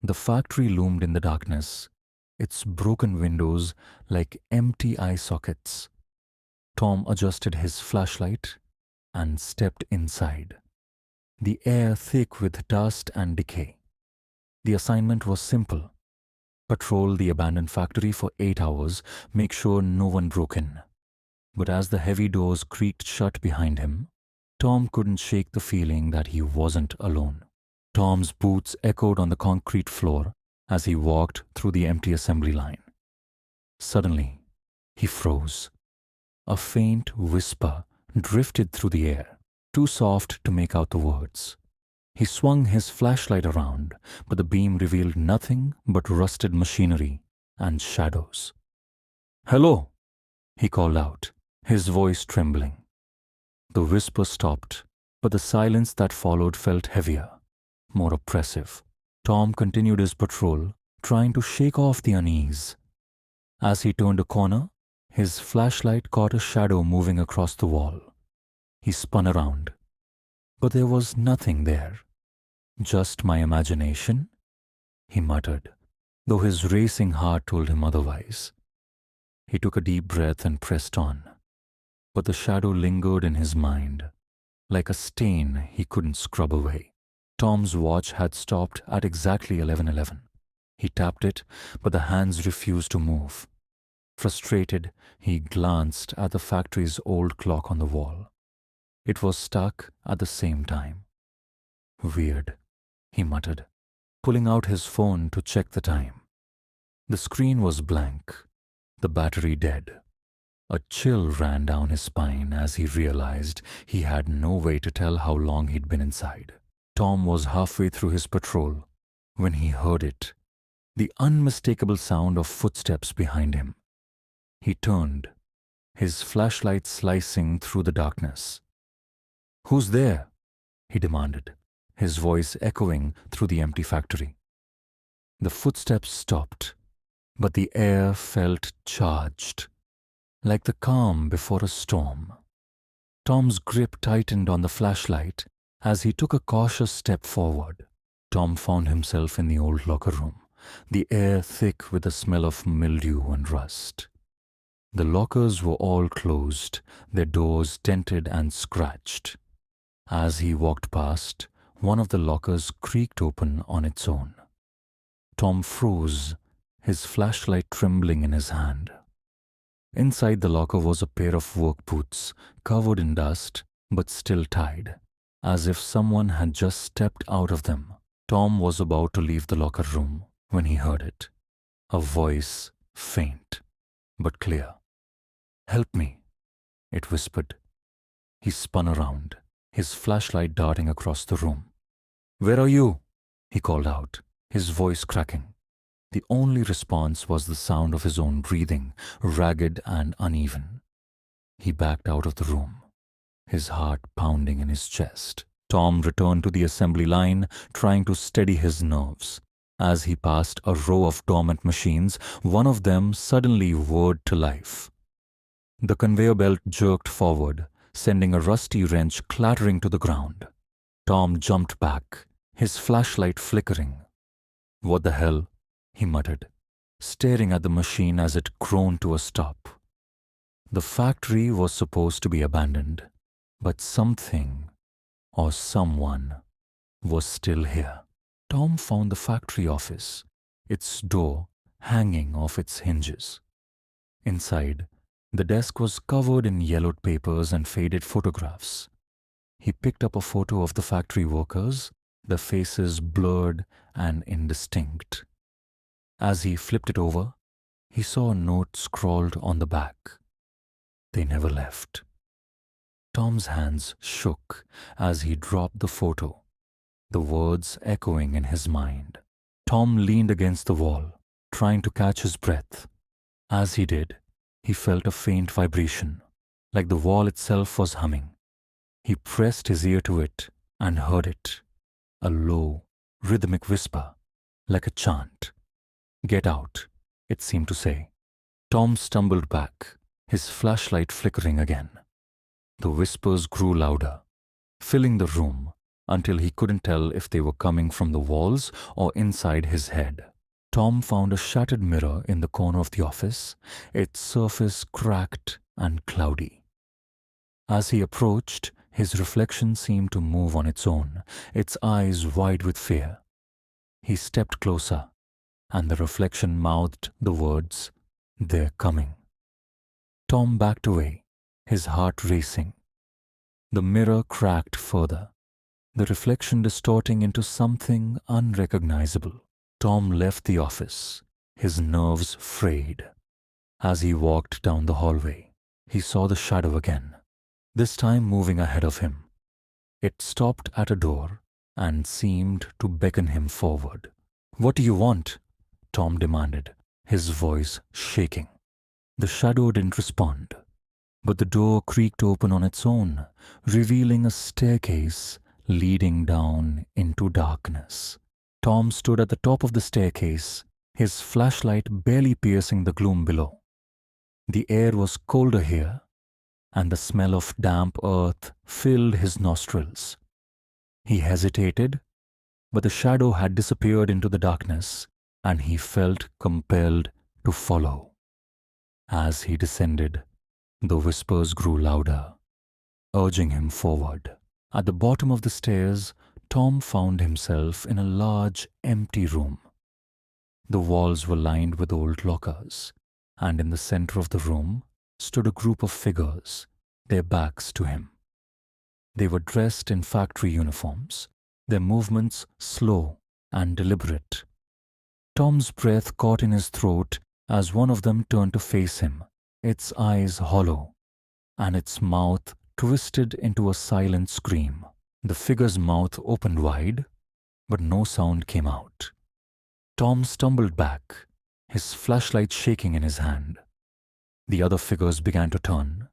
The factory loomed in the darkness, its broken windows like empty eye sockets. Tom adjusted his flashlight and stepped inside, the air thick with dust and decay. The assignment was simple: patrol the abandoned factory for 8 hours, make sure no one broke in. But as the heavy doors creaked shut behind him, Tom couldn't shake the feeling that he wasn't alone. Tom's boots echoed on the concrete floor as he walked through the empty assembly line. Suddenly, he froze. A faint whisper drifted through the air, too soft to make out the words. He swung his flashlight around, but the beam revealed nothing but rusted machinery and shadows. "Hello," he called out, his voice trembling. The whisper stopped, but the silence that followed felt heavier, more oppressive. Tom continued his patrol, trying to shake off the unease. As he turned a corner, his flashlight caught a shadow moving across the wall. He spun around, but there was nothing there. "Just my imagination?" he muttered, though his racing heart told him otherwise. He took a deep breath and pressed on, but the shadow lingered in his mind, like a stain he couldn't scrub away. Tom's watch had stopped at exactly 11:11. He tapped it, but the hands refused to move. Frustrated, he glanced at the factory's old clock on the wall. It was stuck at the same time. "Weird," he muttered, pulling out his phone to check the time. The screen was blank, the battery dead. A chill ran down his spine as he realized he had no way to tell how long he'd been inside. Tom was halfway through his patrol when he heard it, the unmistakable sound of footsteps behind him. He turned, his flashlight slicing through the darkness. "Who's there?" he demanded, his voice echoing through the empty factory. The footsteps stopped, but the air felt charged, like the calm before a storm. Tom's grip tightened on the flashlight as he took a cautious step forward. Tom found himself in the old locker room, the air thick with the smell of mildew and rust. The lockers were all closed, their doors dented and scratched. As he walked past, one of the lockers creaked open on its own. Tom froze, his flashlight trembling in his hand. Inside the locker was a pair of work boots, covered in dust but still tied, as if someone had just stepped out of them. Tom was about to leave the locker room when he heard it. A voice, faint but clear. "Help me," it whispered. He spun around, his flashlight darting across the room. "Where are you?" he called out, his voice cracking. The only response was the sound of his own breathing, ragged and uneven. He backed out of the room, his heart pounding in his chest. Tom returned to the assembly line, trying to steady his nerves. As he passed a row of dormant machines, one of them suddenly whirred to life. The conveyor belt jerked forward, sending a rusty wrench clattering to the ground. Tom jumped back, his flashlight flickering. "What the hell?" he muttered, staring at the machine as it groaned to a stop. The factory was supposed to be abandoned, but something or someone was still here. Tom found the factory office, its door hanging off its hinges. Inside, the desk was covered in yellowed papers and faded photographs. He picked up a photo of the factory workers, the faces blurred and indistinct. As he flipped it over, he saw a note scrawled on the back. "They never left." Tom's hands shook as he dropped the photo, the words echoing in his mind. Tom leaned against the wall, trying to catch his breath. As he did, he felt a faint vibration, like the wall itself was humming. He pressed his ear to it and heard it, a low, rhythmic whisper, like a chant. "Get out," it seemed to say. Tom stumbled back, his flashlight flickering again. The whispers grew louder, filling the room, until he couldn't tell if they were coming from the walls or inside his head. Tom found a shattered mirror in the corner of the office, its surface cracked and cloudy. As he approached, his reflection seemed to move on its own, its eyes wide with fear. He stepped closer, and the reflection mouthed the words, "They're coming." Tom backed away, his heart racing. The mirror cracked further, the reflection distorting into something unrecognizable. Tom left the office, his nerves frayed. As he walked down the hallway, he saw the shadow again, this time moving ahead of him. It stopped at a door and seemed to beckon him forward. "What do you want?" Tom demanded, his voice shaking. The shadow didn't respond, but the door creaked open on its own, revealing a staircase leading down into darkness. Tom stood at the top of the staircase, his flashlight barely piercing the gloom below. The air was colder here, and the smell of damp earth filled his nostrils. He hesitated, but the shadow had disappeared into the darkness, and he felt compelled to follow. As he descended, the whispers grew louder, urging him forward. At the bottom of the stairs, Tom found himself in a large, empty room. The walls were lined with old lockers, and in the center of the room stood a group of figures, their backs to him. They were dressed in factory uniforms, their movements slow and deliberate. Tom's breath caught in his throat as one of them turned to face him, its eyes hollow, and its mouth twisted into a silent scream. The figure's mouth opened wide, but no sound came out. Tom stumbled back, his flashlight shaking in his hand. The other figures began to turn,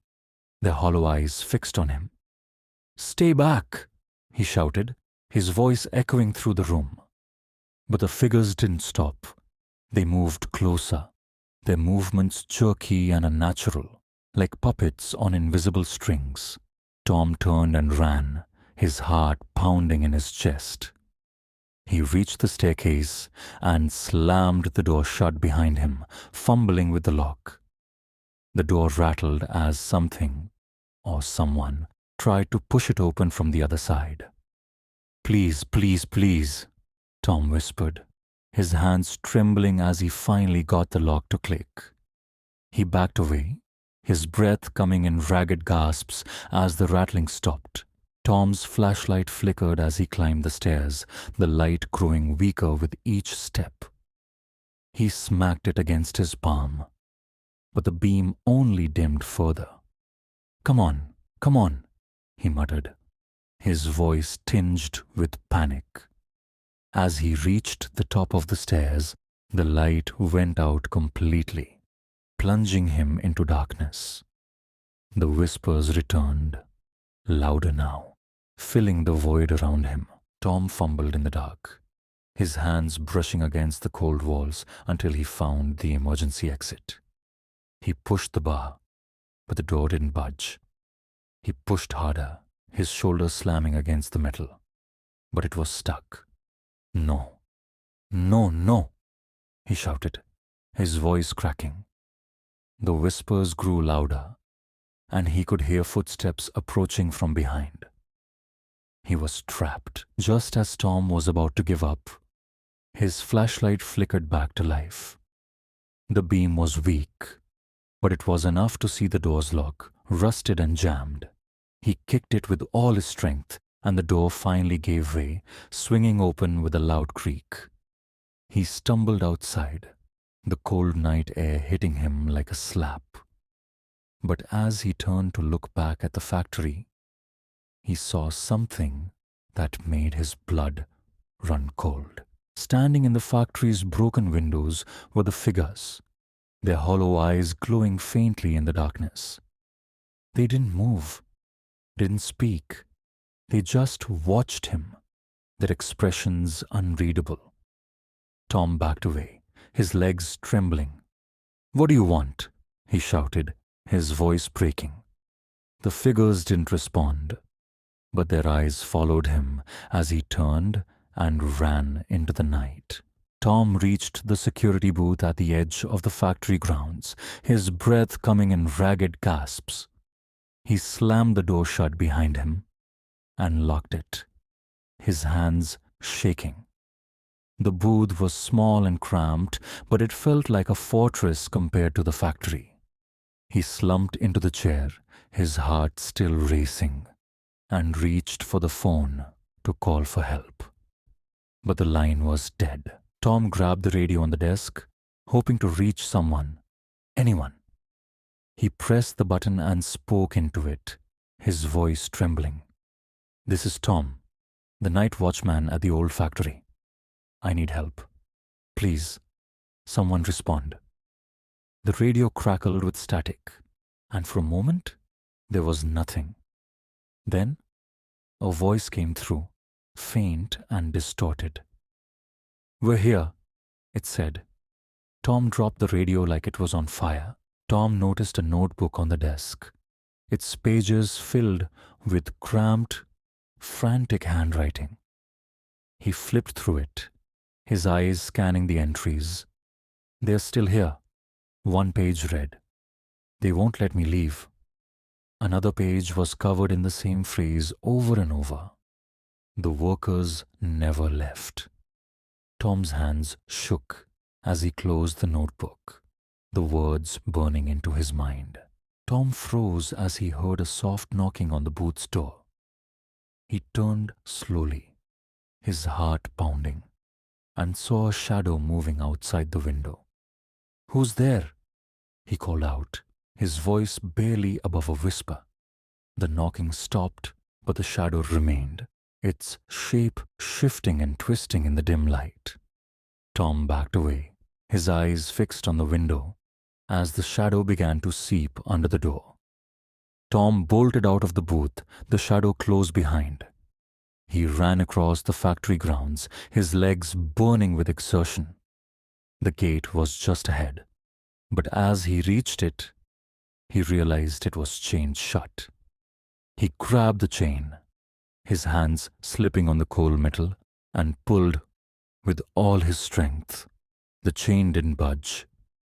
their hollow eyes fixed on him. "Stay back!" he shouted, his voice echoing through the room. But the figures didn't stop. They moved closer, their movements jerky and unnatural, like puppets on invisible strings. Tom turned and ran, his heart pounding in his chest. He reached the staircase and slammed the door shut behind him, fumbling with the lock. The door rattled as something, or someone, tried to push it open from the other side. "Please, please, please," Tom whispered, his hands trembling as he finally got the lock to click. He backed away, his breath coming in ragged gasps as the rattling stopped. Tom's flashlight flickered as he climbed the stairs, the light growing weaker with each step. He smacked it against his palm, but the beam only dimmed further. Come on," he muttered, his voice tinged with panic. As he reached the top of the stairs, the light went out completely, plunging him into darkness. The whispers returned, louder now, filling the void around him. Tom fumbled in the dark, his hands brushing against the cold walls until he found the emergency exit. He pushed the bar, but the door didn't budge. He pushed harder, his shoulders slamming against the metal, but it was stuck. "No, no, no," he shouted, his voice cracking. The whispers grew louder, and he could hear footsteps approaching from behind. He was trapped. Just as Tom was about to give up, his flashlight flickered back to life. The beam was weak, but it was enough to see the door's lock, rusted and jammed. He kicked it with all his strength, and the door finally gave way, swinging open with a loud creak. He stumbled outside, the cold night air hitting him like a slap. But as he turned to look back at the factory, he saw something that made his blood run cold. Standing in the factory's broken windows were the figures, their hollow eyes glowing faintly in the darkness. They didn't move, didn't speak. They just watched him, their expressions unreadable. Tom backed away, his legs trembling. "What do you want?" he shouted, his voice breaking. The figures didn't respond, but their eyes followed him as he turned and ran into the night. Tom reached the security booth at the edge of the factory grounds, his breath coming in ragged gasps. He slammed the door shut behind him and locked it, his hands shaking. The booth was small and cramped, but it felt like a fortress compared to the factory. He slumped into the chair, his heart still racing, and reached for the phone to call for help. But the line was dead. Tom grabbed the radio on the desk, hoping to reach someone, anyone. He pressed the button and spoke into it, his voice trembling. "This is Tom, the night watchman at the old factory. I need help. Please, someone respond." The radio crackled with static, and for a moment, there was nothing. Then, a voice came through, faint and distorted. "We're here," it said. Tom dropped the radio like it was on fire. Tom noticed a notebook on the desk, its pages filled with cramped, frantic handwriting. He flipped through it, his eyes scanning the entries. "They're still here," one page read. "They won't let me leave." Another page was covered in the same phrase over and over. "The workers never left." Tom's hands shook as he closed the notebook, the words burning into his mind. Tom froze as he heard a soft knocking on the booth's door. He turned slowly, his heart pounding, and saw a shadow moving outside the window. "Who's there?" he called out, his voice barely above a whisper. The knocking stopped, but the shadow remained, its shape shifting and twisting in the dim light. Tom backed away, his eyes fixed on the window, as the shadow began to seep under the door. Tom bolted out of the booth, the shadow closed behind. He ran across the factory grounds, his legs burning with exertion. The gate was just ahead, but as he reached it, he realized it was chained shut. He grabbed the chain, his hands slipping on the cold metal, and pulled with all his strength. The chain didn't budge.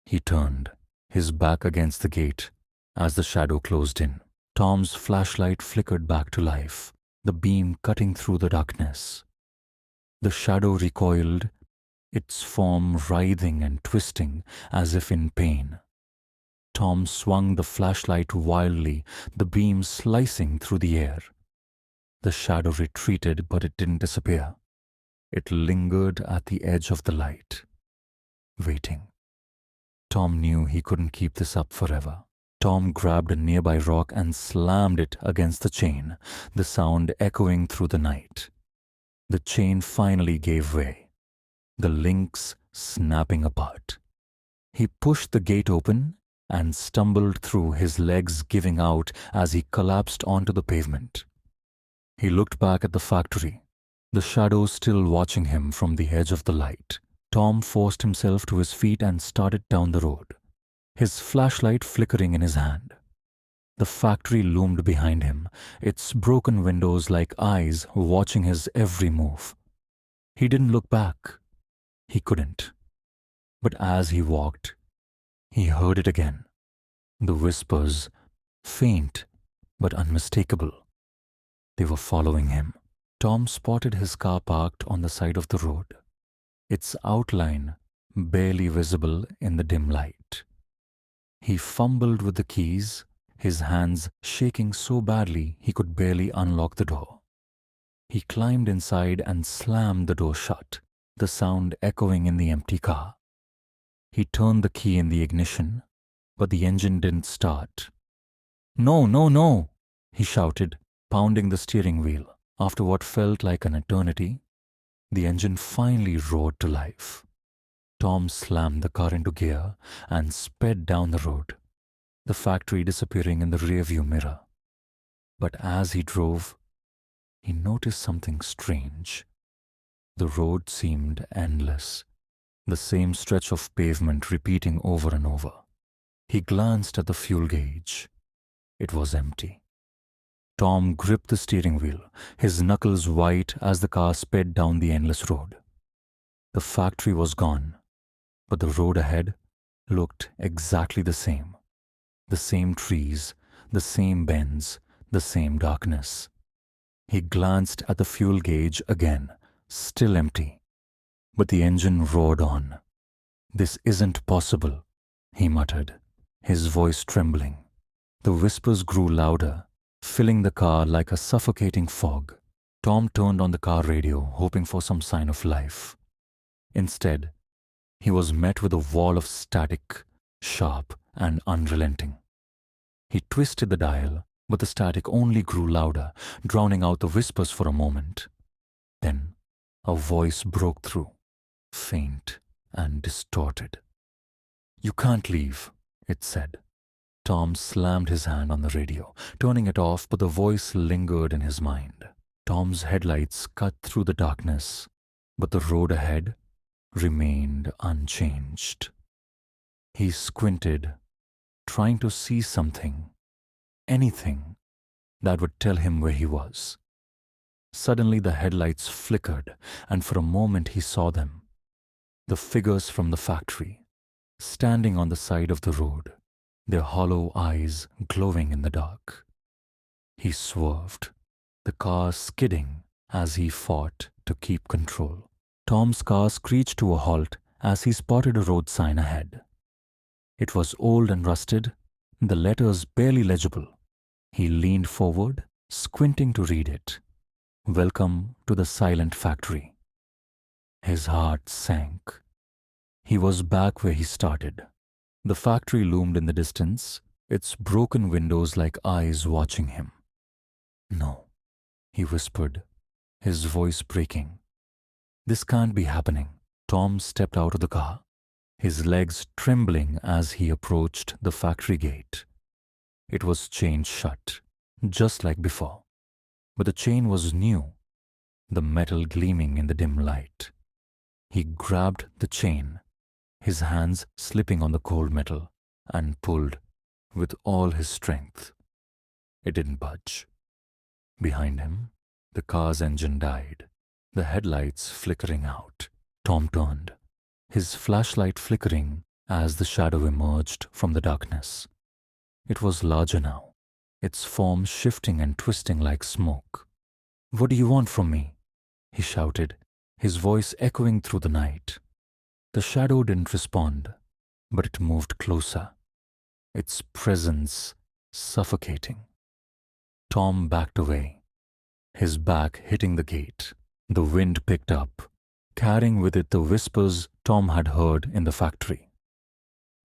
He turned, his back against the gate, as the shadow closed in. Tom's flashlight flickered back to life, the beam cutting through the darkness. The shadow recoiled, its form writhing and twisting as if in pain. Tom swung the flashlight wildly, the beam slicing through the air. The shadow retreated, but it didn't disappear. It lingered at the edge of the light, waiting. Tom knew he couldn't keep this up forever. Tom grabbed a nearby rock and slammed it against the chain, the sound echoing through the night. The chain finally gave way, the links snapping apart. He pushed the gate open and stumbled through, his legs giving out as he collapsed onto the pavement. He looked back at the factory, the shadow still watching him from the edge of the light. Tom forced himself to his feet and started down the road, his flashlight flickering in his hand. The factory loomed behind him, its broken windows like eyes watching his every move. He didn't look back. He couldn't. But as he walked, he heard it again. The whispers, faint but unmistakable. They were following him. Tom spotted his car parked on the side of the road, its outline barely visible in the dim light. He fumbled with the keys, his hands shaking so badly he could barely unlock the door. He climbed inside and slammed the door shut, the sound echoing in the empty car. He turned the key in the ignition, but the engine didn't start. "No, no, no!" he shouted, pounding the steering wheel. After what felt like an eternity, the engine finally roared to life. Tom slammed the car into gear and sped down the road, the factory disappearing in the rearview mirror. But as he drove, he noticed something strange. The road seemed endless, the same stretch of pavement repeating over and over. He glanced at the fuel gauge. It was empty. Tom gripped the steering wheel, his knuckles white as the car sped down the endless road. The factory was gone, but the road ahead looked exactly the same. The same trees, the same bends, the same darkness. He glanced at the fuel gauge again, still empty. But the engine roared on. "This isn't possible," he muttered, his voice trembling. The whispers grew louder, filling the car like a suffocating fog. Tom turned on the car radio, hoping for some sign of life. Instead, he was met with a wall of static, sharp and unrelenting. He twisted the dial, but the static only grew louder, drowning out the whispers for a moment. Then a voice broke through, faint and distorted. "You can't leave," it said. Tom slammed his hand on the radio, turning it off, but the voice lingered in his mind. Tom's headlights cut through the darkness, but the road ahead remained unchanged. He squinted, trying to see something, anything, that would tell him where he was. Suddenly the headlights flickered, and for a moment he saw them. The figures from the factory, standing on the side of the road, their hollow eyes glowing in the dark. He swerved, the car skidding as he fought to keep control. Tom's car screeched to a halt as he spotted a road sign ahead. It was old and rusted, the letters barely legible. He leaned forward, squinting to read it. "Welcome to the silent factory." His heart sank. He was back where he started. The factory loomed in the distance, its broken windows like eyes watching him. "No," he whispered, his voice breaking. "This can't be happening." Tom stepped out of the car, his legs trembling as he approached the factory gate. It was chained shut, just like before, but the chain was new, the metal gleaming in the dim light. He grabbed the chain, his hands slipping on the cold metal, and pulled with all his strength. It didn't budge. Behind him, the car's engine died, the headlights flickering out. Tom turned, his flashlight flickering as the shadow emerged from the darkness. It was larger now, its form shifting and twisting like smoke. "What do you want from me?" he shouted, his voice echoing through the night. The shadow didn't respond, but it moved closer, its presence suffocating. Tom backed away, his back hitting the gate. The wind picked up, carrying with it the whispers Tom had heard in the factory.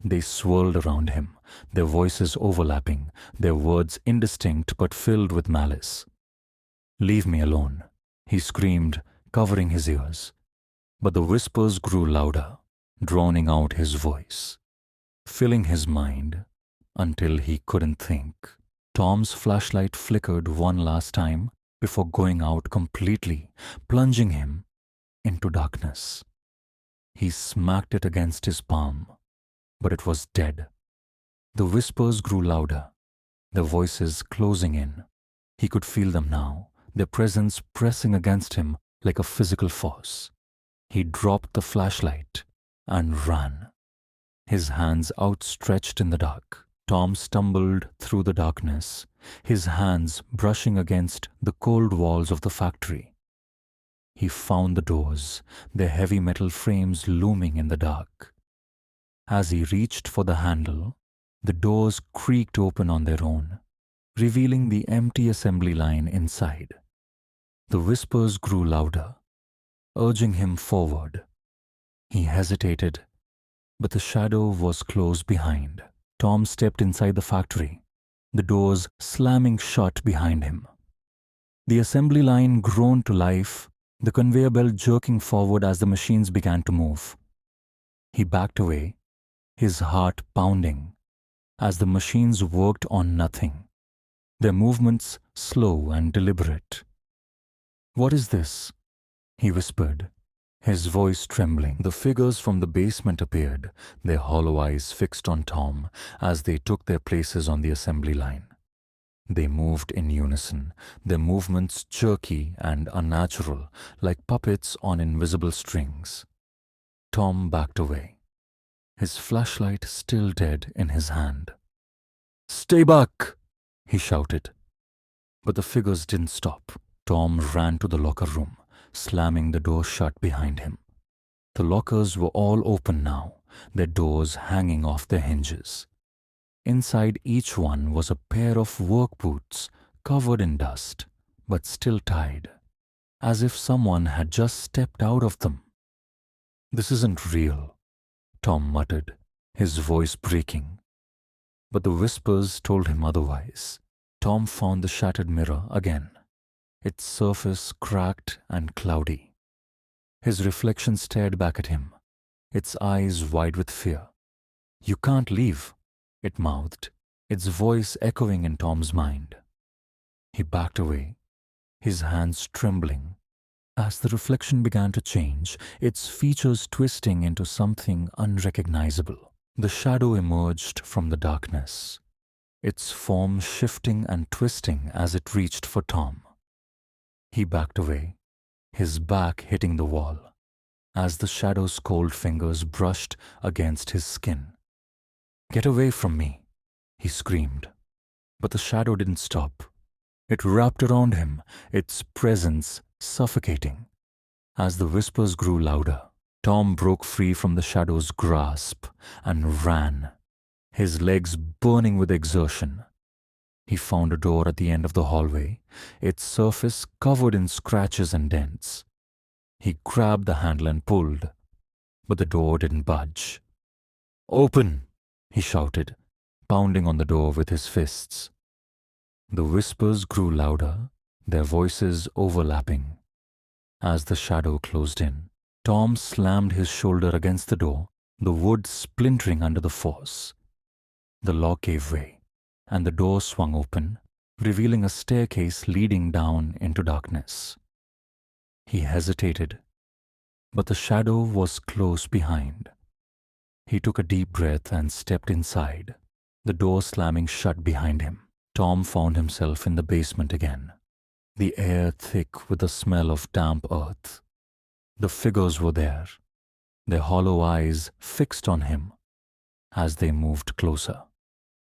They swirled around him, their voices overlapping, their words indistinct but filled with malice. "Leave me alone," he screamed, covering his ears. But the whispers grew louder, drowning out his voice, filling his mind until he couldn't think. Tom's flashlight flickered one last time before going out completely, plunging him into darkness. He smacked it against his palm, but it was dead. The whispers grew louder, their voices closing in. He could feel them now, their presence pressing against him like a physical force. He dropped the flashlight and ran, his hands outstretched in the dark. Tom stumbled through the darkness, his hands brushing against the cold walls of the factory. He found the doors, their heavy metal frames looming in the dark. As he reached for the handle, the doors creaked open on their own, revealing the empty assembly line inside. The whispers grew louder, urging him forward. He hesitated, but the shadow was close behind. Tom stepped inside the factory, the doors slamming shut behind him. The assembly line groaned to life, the conveyor belt jerking forward as the machines began to move. He backed away, his heart pounding, as the machines worked on nothing, their movements slow and deliberate. "What is this?" he whispered, his voice trembling. The figures from the basement appeared, their hollow eyes fixed on Tom as they took their places on the assembly line. They moved in unison, their movements jerky and unnatural, like puppets on invisible strings. Tom backed away, his flashlight still dead in his hand. "Stay back!" he shouted. But the figures didn't stop. Tom ran to the locker room, slamming the door shut behind him. The lockers were all open now, their doors hanging off their hinges. Inside each one was a pair of work boots covered in dust, but still tied, as if someone had just stepped out of them. "This isn't real," Tom muttered, his voice breaking. But the whispers told him otherwise. Tom found the shattered mirror again, its surface cracked and cloudy. His reflection stared back at him, its eyes wide with fear. "You can't leave," it mouthed, its voice echoing in Tom's mind. He backed away, his hands trembling. As the reflection began to change, its features twisting into something unrecognizable, the shadow emerged from the darkness, its form shifting and twisting as it reached for Tom. He backed away, his back hitting the wall, as the shadow's cold fingers brushed against his skin. "Get away from me," he screamed. But the shadow didn't stop. It wrapped around him, its presence suffocating. As the whispers grew louder, Tom broke free from the shadow's grasp and ran, his legs burning with exertion. He found a door at the end of the hallway, its surface covered in scratches and dents. He grabbed the handle and pulled, but the door didn't budge. "Open!" he shouted, pounding on the door with his fists. The whispers grew louder, their voices overlapping. As the shadow closed in, Tom slammed his shoulder against the door, the wood splintering under the force. The lock gave way, and the door swung open, revealing a staircase leading down into darkness. He hesitated, but the shadow was close behind. He took a deep breath and stepped inside, the door slamming shut behind him. Tom found himself in the basement again, the air thick with the smell of damp earth. The figures were there, their hollow eyes fixed on him as they moved closer.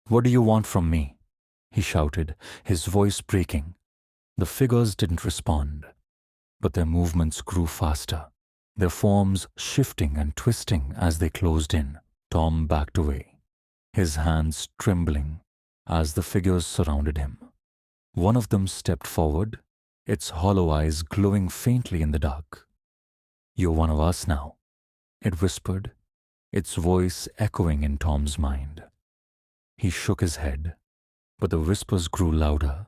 "What do you want from me?" he shouted, his voice breaking. The figures didn't respond, but their movements grew faster, their forms shifting and twisting as they closed in. Tom backed away, his hands trembling as the figures surrounded him. One of them stepped forward, its hollow eyes glowing faintly in the dark. "You're one of us now," it whispered, its voice echoing in Tom's mind. He shook his head, but the whispers grew louder,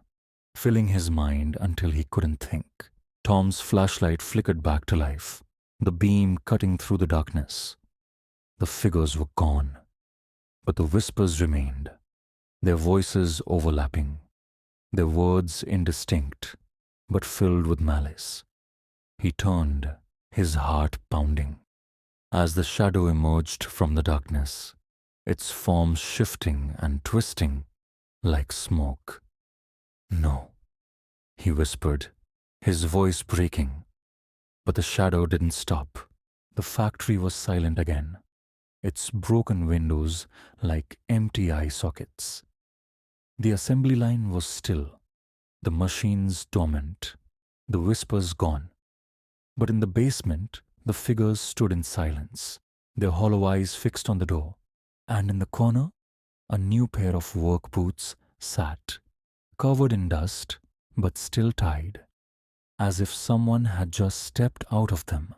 filling his mind until he couldn't think. Tom's flashlight flickered back to life, the beam cutting through the darkness. The figures were gone, but the whispers remained, their voices overlapping, their words indistinct, but filled with malice. He turned, his heart pounding. As the shadow emerged from the darkness, its form shifting and twisting like smoke. "No," he whispered, his voice breaking. But the shadow didn't stop. The factory was silent again, its broken windows like empty eye sockets. The assembly line was still, the machines dormant, the whispers gone. But in the basement, the figures stood in silence, their hollow eyes fixed on the door, and in the corner, a new pair of work boots sat, covered in dust but still tied, as if someone had just stepped out of them.